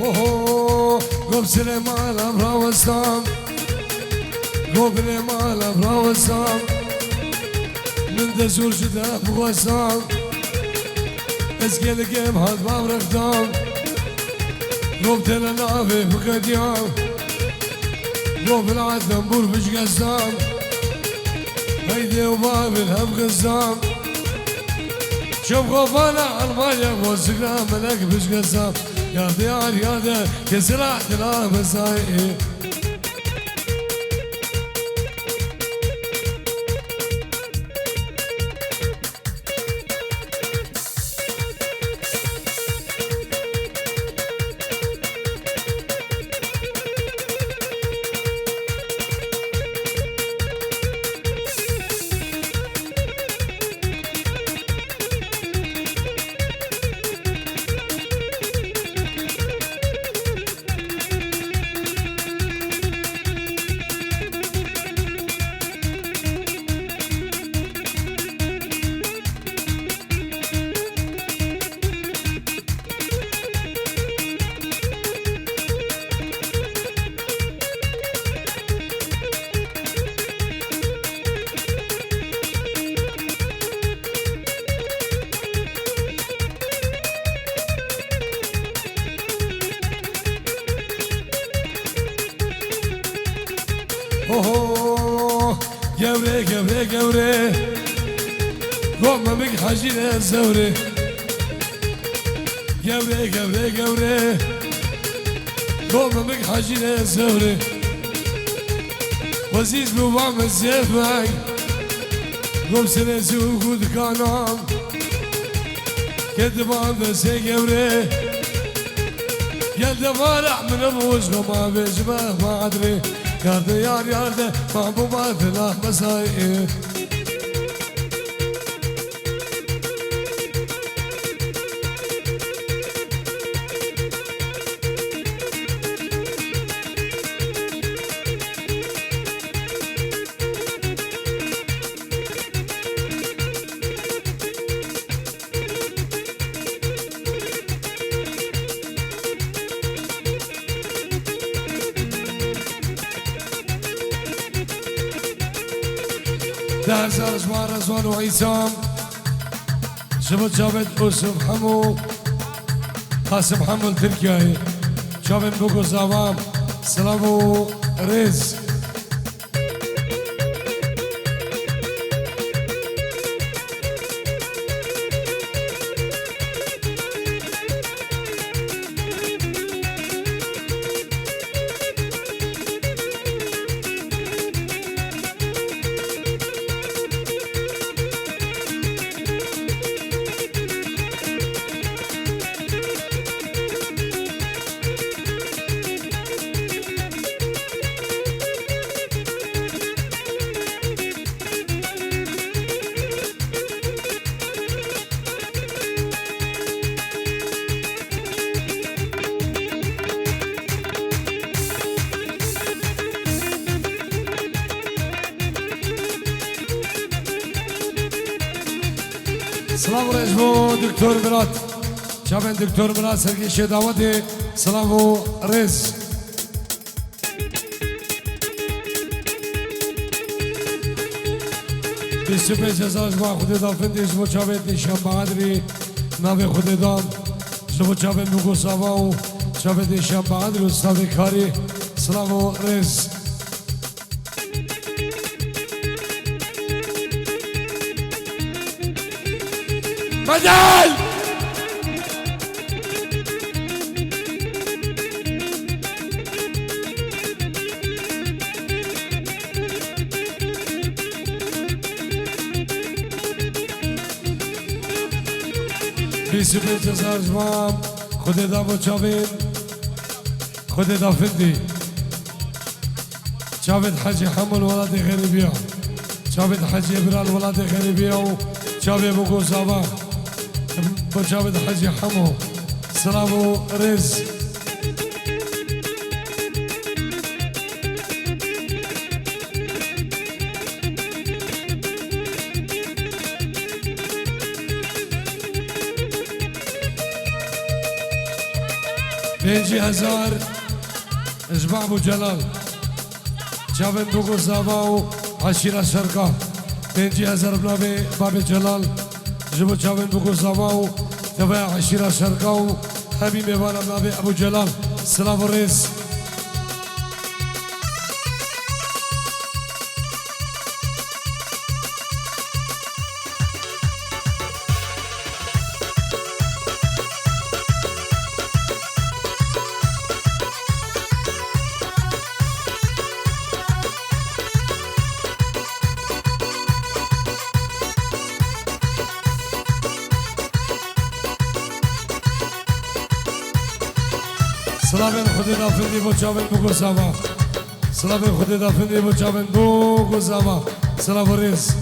اوه گفت سلیمانم راوستم گفت سلیمانم راوستم من دزور شده بخواستم از گلگم هاد بام رفتم گفت لنافي بقديام قوف العدم بور بش قسام هيدي وبابل هم قسام شوف غفانا المايا وسقنا ملك بش قسام يا ديار يا ديار كسرعت لا مسائي قوري قوري قوري قوم بك حجينا الزوري قوري قوري قوري قوم بك حجينا الزوري وزيز بوام الزيفاي قوم سنسوق ودكانام كدبان بسي قوري يلد فارح من ابوش وما بيشبه ما ادري يارده يار يارده محبوبات الله مسائي دهزار جوار رزوان وعيسام شبت جابت أوسف حمو قاسم حمل تركيا شابن بوكو زوام سلامو ريز سلام رجبو دكتور مراد شابن دكتور مراد سرگیش دعوتی سلام و رز بیست و پنج هزار جمع خود دام فندی جمع چابت نشان بقدری ناوی خود دام جمع چابت بگو ساوا و چابت نشان بقدری استاد کاری سلام و رز بدل بیست و پنج هزار جوام خود دا با چاوید خود دا فندی چاوید حجی حمل ولاد غریبی ها چاوید حجی ابرال ولاد غریبی ها و چاوید بگو زاوا با چاوید حجی حمو سلام و رز 5000 اجمع ابو جلال جاوین بگو زاواو عشیره شرکا 5000 بنابه باب جلال جبو جاوین بگو زاواو تبع عشیره شرکاو همین میوانا بنابه ابو جلال سلام و رئیس سلام خودی دافندی با چاون بگو زاوا سلام خودی دافندی با چاون بگو زاوا سلام و رئیس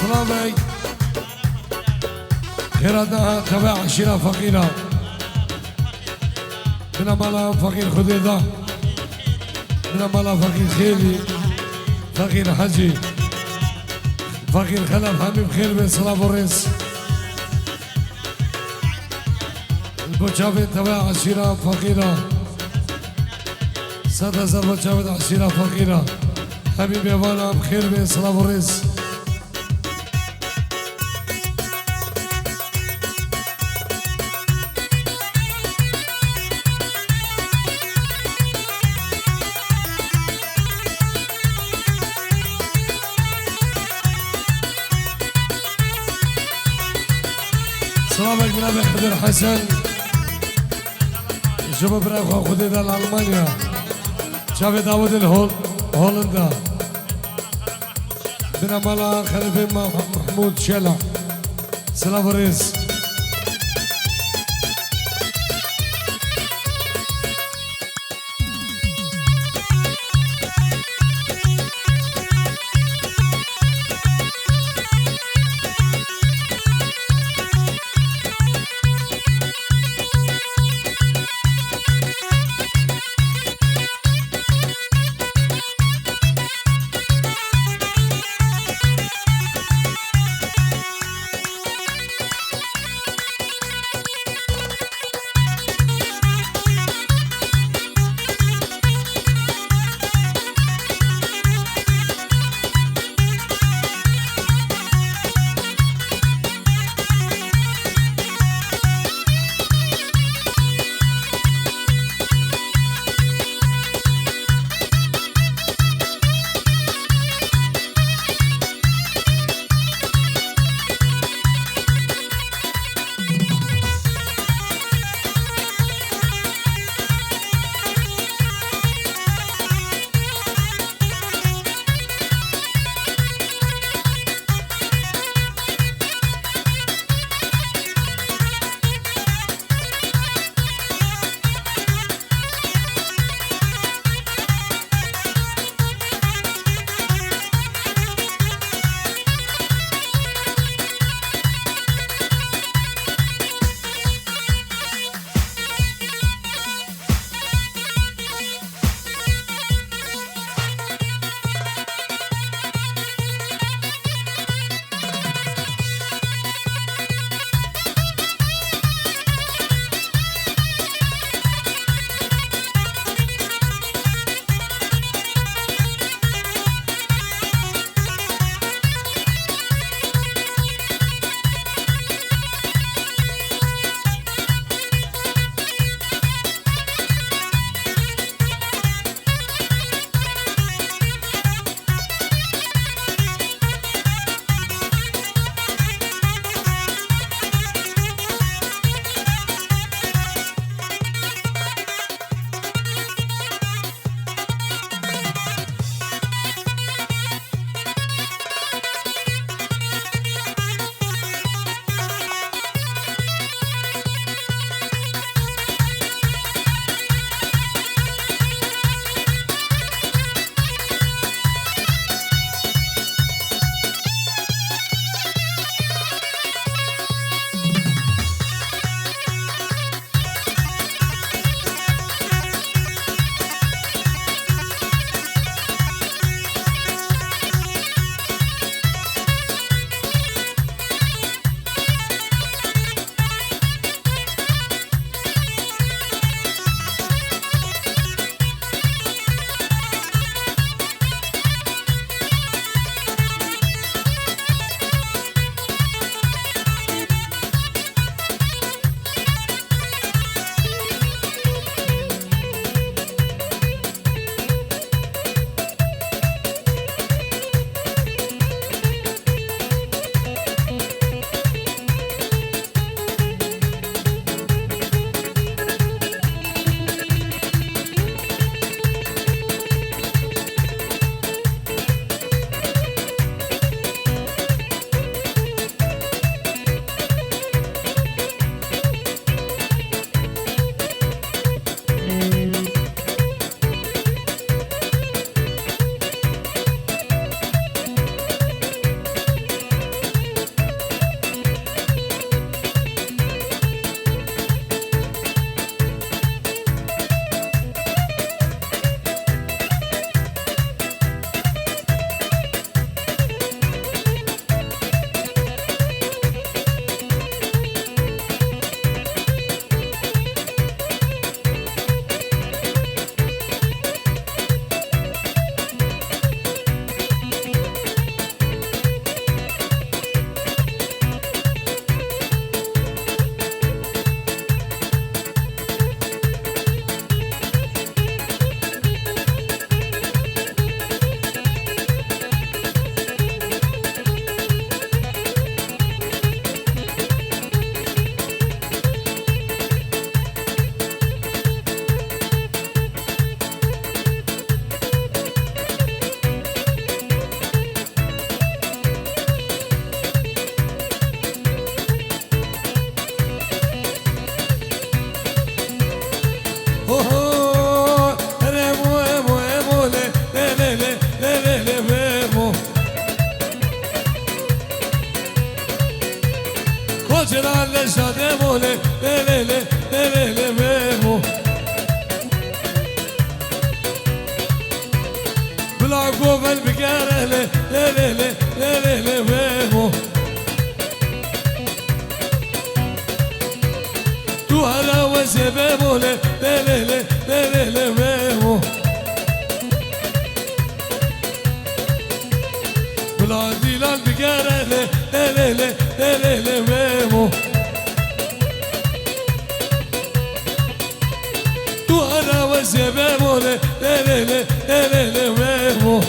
سلامي خيراتنا تبع عشيرة فقيرة من مالا فقير خديدة من مالا فقير خيلي فقير حجي فقير خلف همي بخير من صلاة الرئيس البوشافي تبع عشيرة فقيرة 6000 بوشافي عشيرة فقيرة همي بيوانا بخير من صلاة الرئيس سلامك من أبي خضر حسن شباب رأيكم خدي دا لألمانيا شافي داود هولندا من أمالا خليفة محمود شلع سلام الرئيس Haceran leşade mole Lelele lelele memo Bla govel bigarele Lelele lelele memo Tu hala wezebe mole Lelele lelele memo Bla dilal bigarele Lelele lelele memo Tu hala wezebe mole Lelele lelele memo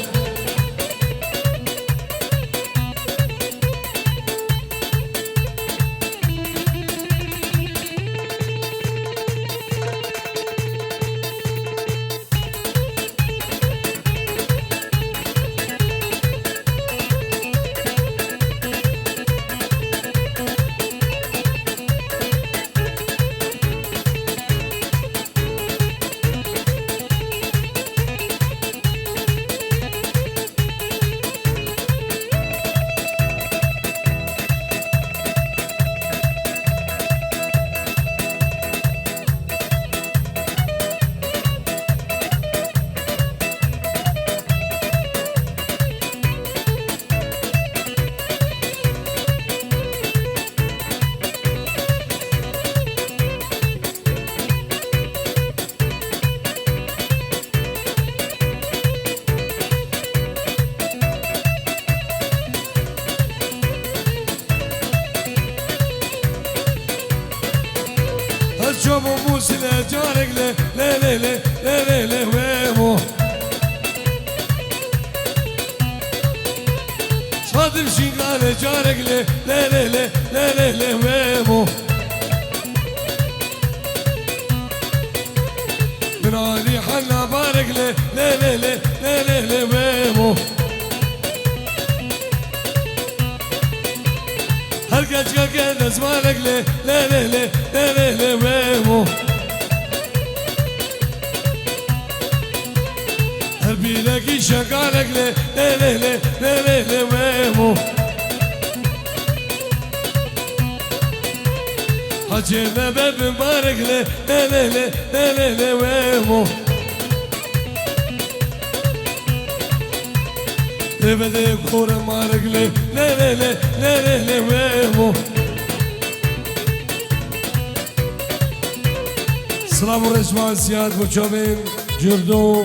Çobu musile carekle lelele lelele vemo Sadım şingale carekle lelele lelele vemo Binali hanna barekle lelele lelele vemo Herkes kalken ezmarekle lelele lelele memo Her bileki şakarekle lelele lelele memo Hacı nebebim barekle lelele lelele memo Devede kore marekle lelele lelele memo Slavu Resman Siyad Buçavin Cürdo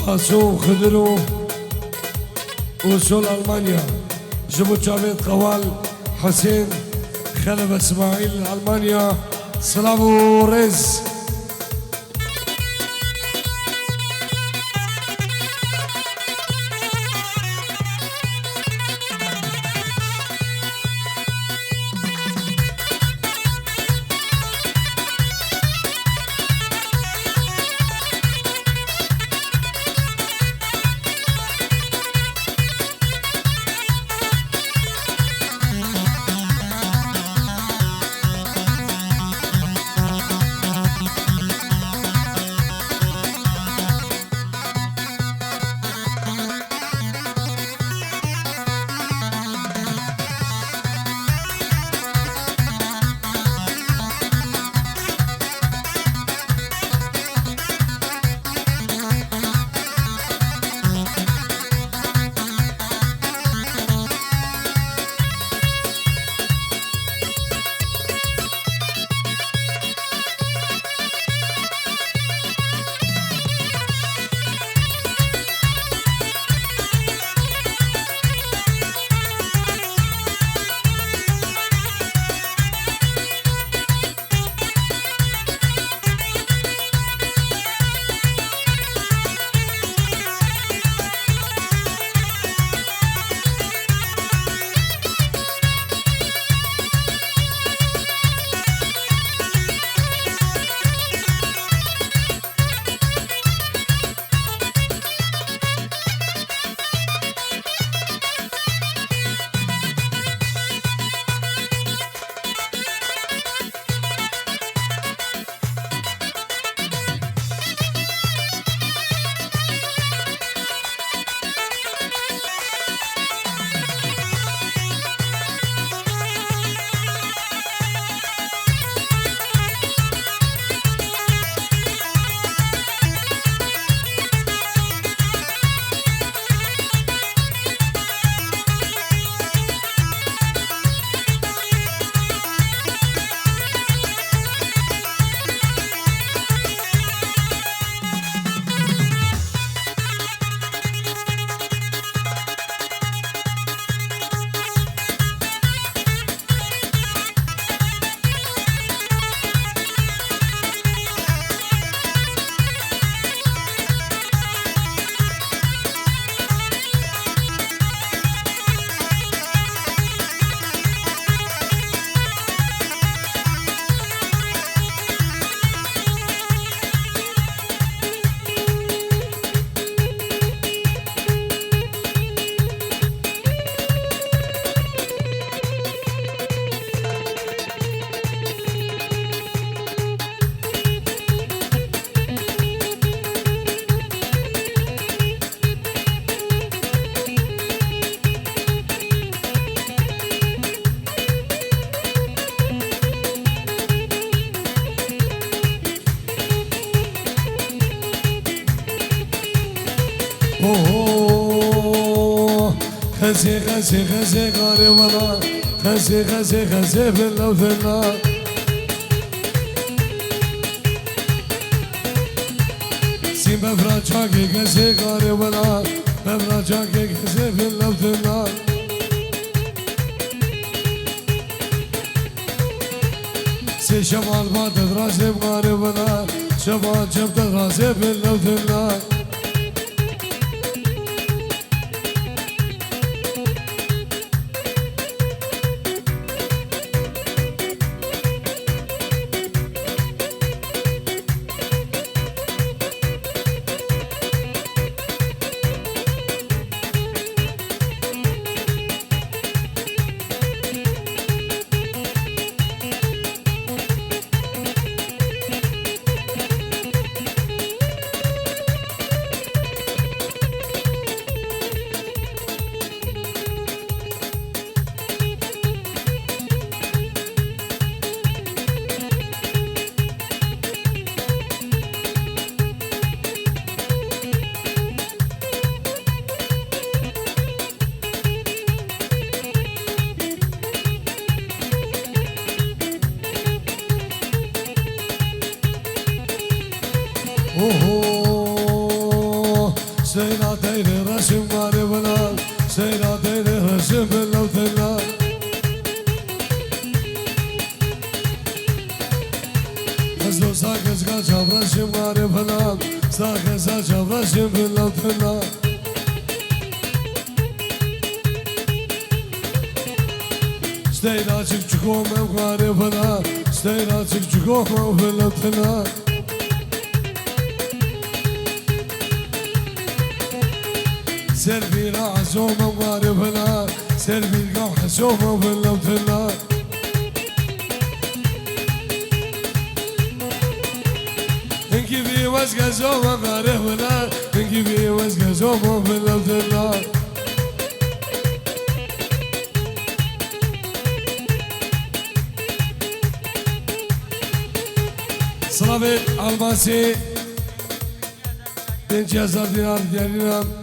Asu Khidru Usul Almanya Buçavin Kaval Hasin Khalif İsmail Almanya Slavu Rez خزي خزي خزي قاري ولا خزي خزي خزي في اللو في النار سين بفراجاكي خزي قاري ولا بفراجاكي خزي في اللو في النار سي شمال بات دراسي بقاري ولا شمال جبت دراسي في اللو في النار سينا تيري رسم ماري بلال سينا تيري رسم باللو تلال أزلو ساكس قاچا رسم ماري بلال ساكس قاچا رسم باللو تلال سينا çık çıkom mevkari bلال سينا çık çıkom باللو تلال سربي رعزومه وغاربنا سربي القوح حسومه وفلا وفلا انكي بي وزقة زومه غاربنا انكي بي وزقة زومه وفلا وفلا صلابت الماسي 5000 دينار ديالنا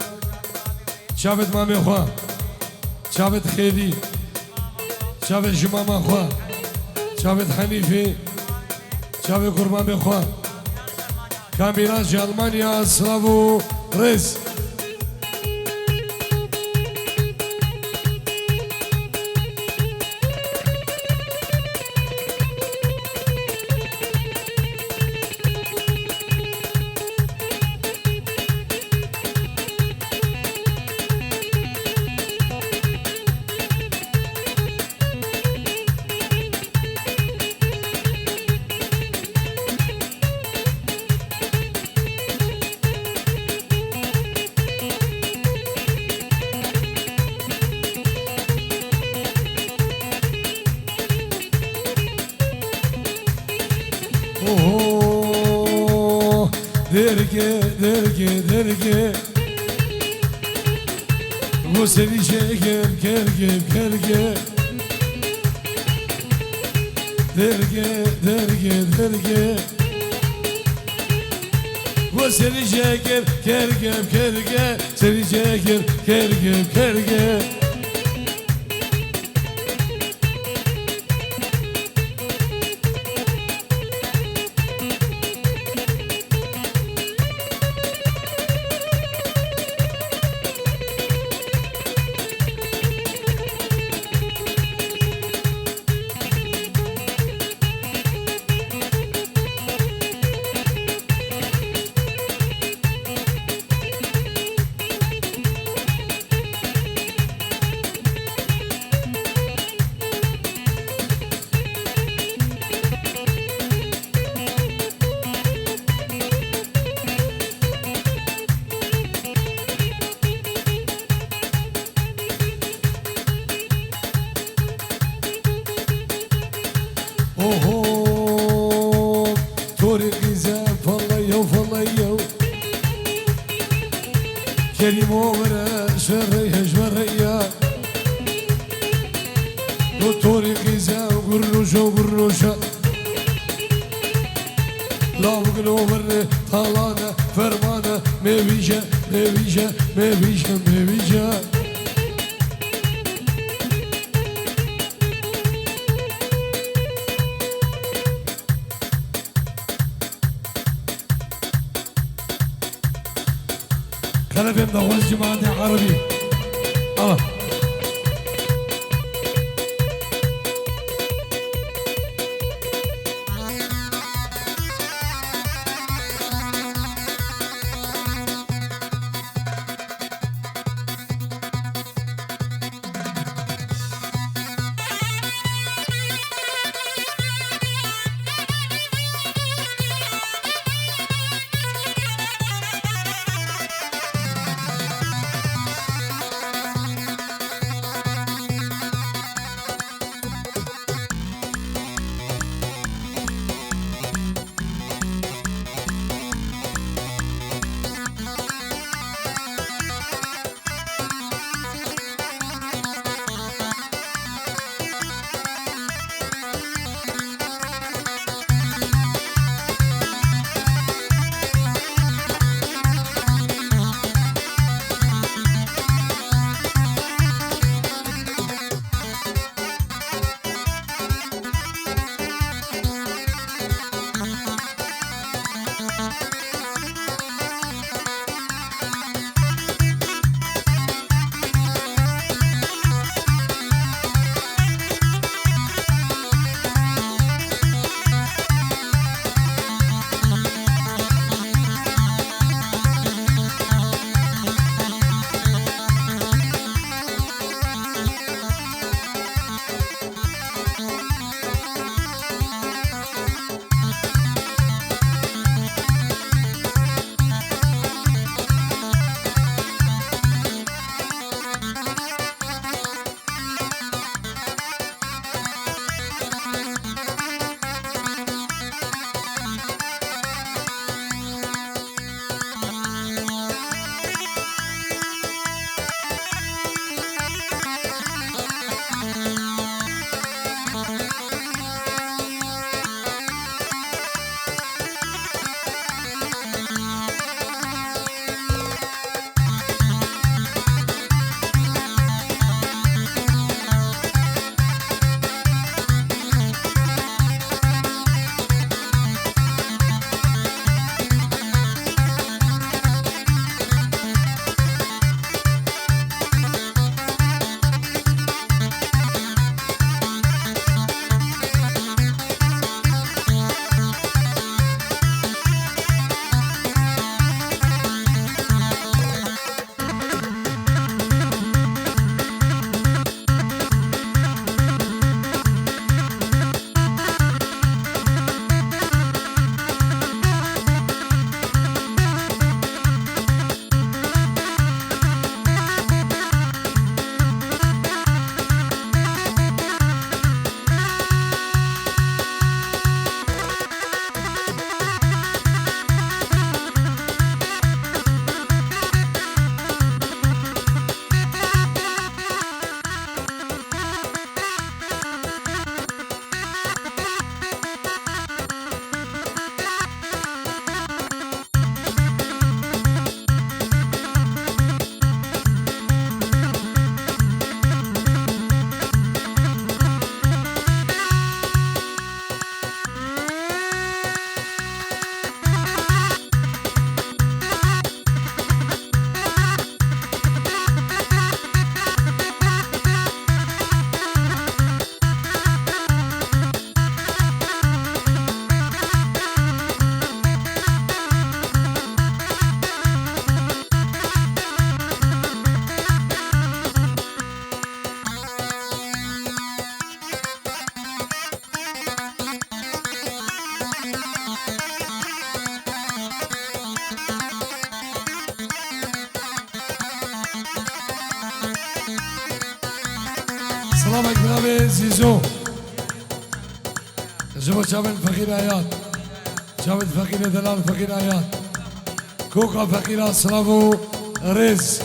شافت مامي خوا شافت خيلي شافت جمامة خوا شافت حنيفي شافت قربامي خوا كاميراج ألمانيا سلافو ريس درگه درگه درگه وسلی شکر کرگه کرگه درگه درگه درگه وسلی شکر کرگه کرگه سلی شکر کرگه کرگه كلمة ورا شريها جوريا دكتور قيزا وقروشة وقروشة لا بقلوبر طالانة فرمانة مبيشة مبيشة مبيشة مبيشة طلبیم دواز جماعت عربی الله سلامك بنابي زيزو جبو شامل فقير آيات شامل فقير دلال فقير آيات كوكا فقير سلامو رز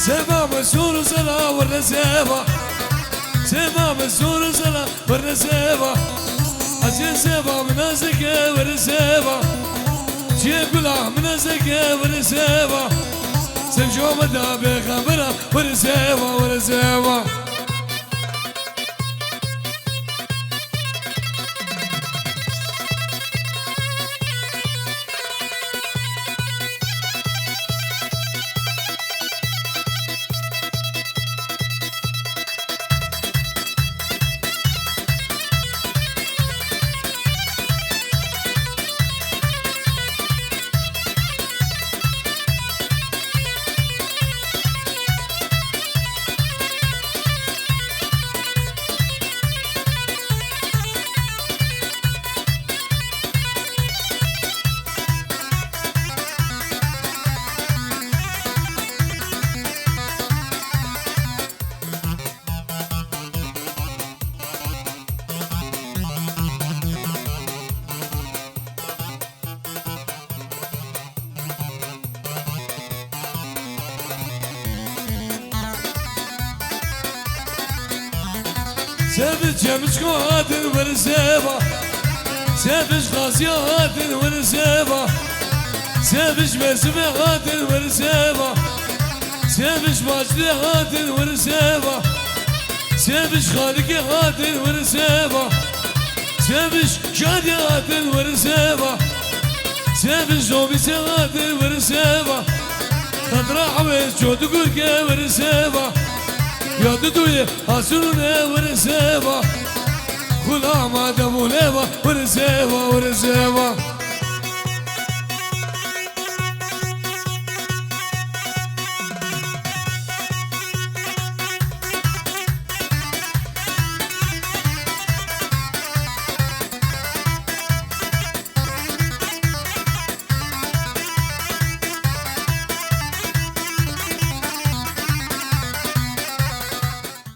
سما مسور زلا ورزيبا سما مسور زلا ورزيبا عزيز سما منازك ورزيبا جيبلا منازك ورزيبا سمجو مدى بخبرة ورزيبا ورزيبا سافج جمش قادر ورزيبا سافج غازيات ورزيبا سافج مسمع قادر ورزيبا سافج ماجديات ورزيبا سافج خالق قادر ورزيبا سافج شاديات ورزيبا سافج زوبي قادر ورزيبا خضرا حويس جود قرقة ورزيبا يا دودوية حسنونة ورزيبا كل ما دمو ليبا ورزيبا ورزيبا